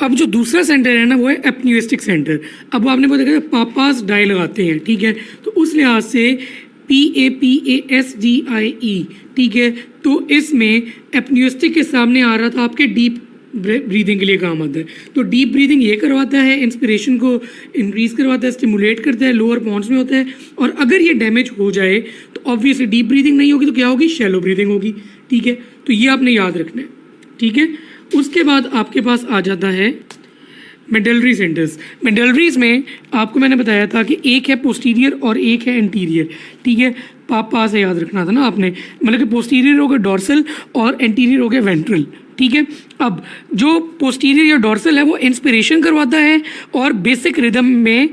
अब जो दूसरा सेंटर है ना वो है एपन्यूस्टिक सेंटर। अब आपने पता देखा पापास डाई लगाते हैं, ठीक है, तो उस लिहाज से PAPASDIE, ठीक है, तो इसमें एपन्यूस्टिक के सामने आ रहा था आपके डीप ब्रीदिंग के लिए काम आता है। तो डीप ब्रीदिंग ये करवाता है, इंस्पिरेशन को इंक्रीज करवाता है, स्टिमुलेट करता है, लोअर पॉन्ड्स में होता है। और अगर ये डैमेज हो जाए तो ऑब्वियसली डीप ब्रीदिंग नहीं होगी तो क्या होगी, शैलो ब्रीदिंग होगी, ठीक है। तो ये आपने याद रखना है, ठीक है। उसके बाद आपके पास आ जाता है मेडलरी सेंटर्स। मेडलरीज में आपको मैंने बताया था कि एक है पोस्टीरियर और एक है एंटीरियर, ठीक है। पापा से याद रखना था ना आपने, मतलब कि पोस्टीरियर हो गया डॉर्सल और एंटीरियर हो गया वेंट्रल, ठीक है। अब जो पोस्टीरियर या डॉर्सल है वो इंस्पिरेशन करवाता है और बेसिक रिदम में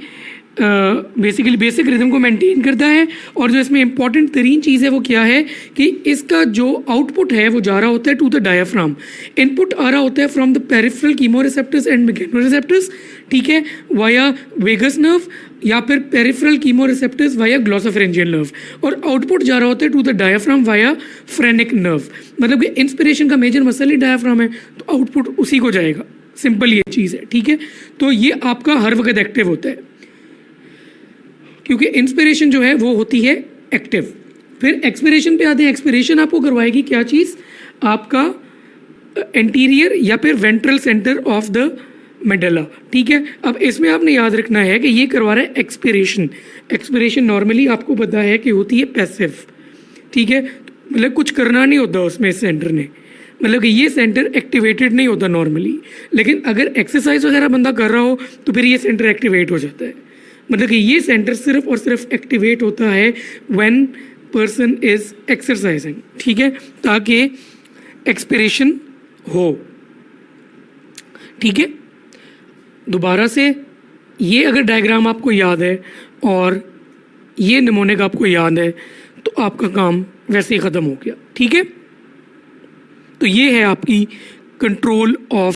बेसिकली बेसिक रिदम को मेंटेन करता है। और जो इसमें इंपॉर्टेंट तरीन चीज़ है वो क्या है कि इसका जो आउटपुट है वो जा रहा होता है टू द डायाफ्राम, इनपुट आ रहा होता है from the peripheral chemoreceptors and mechanoreceptors, ठीक है, वाया वेगस नर्व या फिर peripheral chemoreceptors via glossopharyngeal nerve, और आउटपुट जा रहा होता है to the diaphragm via phrenic nerve. मतलब कि इंस्पिरेशन का मेजर मसल ही डायाफ्राम है तो आउटपुट उसी को जाएगा, सिंपल ये चीज़ है, ठीक है। तो ये आपका हर वक्त एक्टिव होता है क्योंकि इंस्पिरेशन जो है वो होती है एक्टिव। फिर एक्सपिरेशन पे आते हैं। एक्सपिरेशन आपको करवाएगी क्या चीज़, आपका एंटीरियर या फिर ventral centre of the medulla, ठीक है। अब इसमें आपने याद रखना है कि ये करवा रहा है एक्सपिरेशन। एक्सपिरेशन नॉर्मली आपको पता है कि होती है पैसिव, ठीक है, मतलब कुछ करना नहीं होता उसमें इस सेंटर ने, मतलब कि ये सेंटर एक्टिवेटेड नहीं होता नॉर्मली। लेकिन अगर एक्सरसाइज वगैरह बंदा कर रहा हो तो फिर ये सेंटर एक्टिवेट हो जाता है। मतलब कि ये सेंटर सिर्फ और सिर्फ एक्टिवेट होता है व्हेन पर्सन इज एक्सरसाइजिंग, ठीक है, ताकि एक्सपिरेशन हो, ठीक है। दोबारा से ये अगर डायग्राम आपको याद है और ये निमोनिक आपको याद है तो आपका काम वैसे ही ख़त्म हो गया, ठीक है। तो ये है आपकी कंट्रोल ऑफ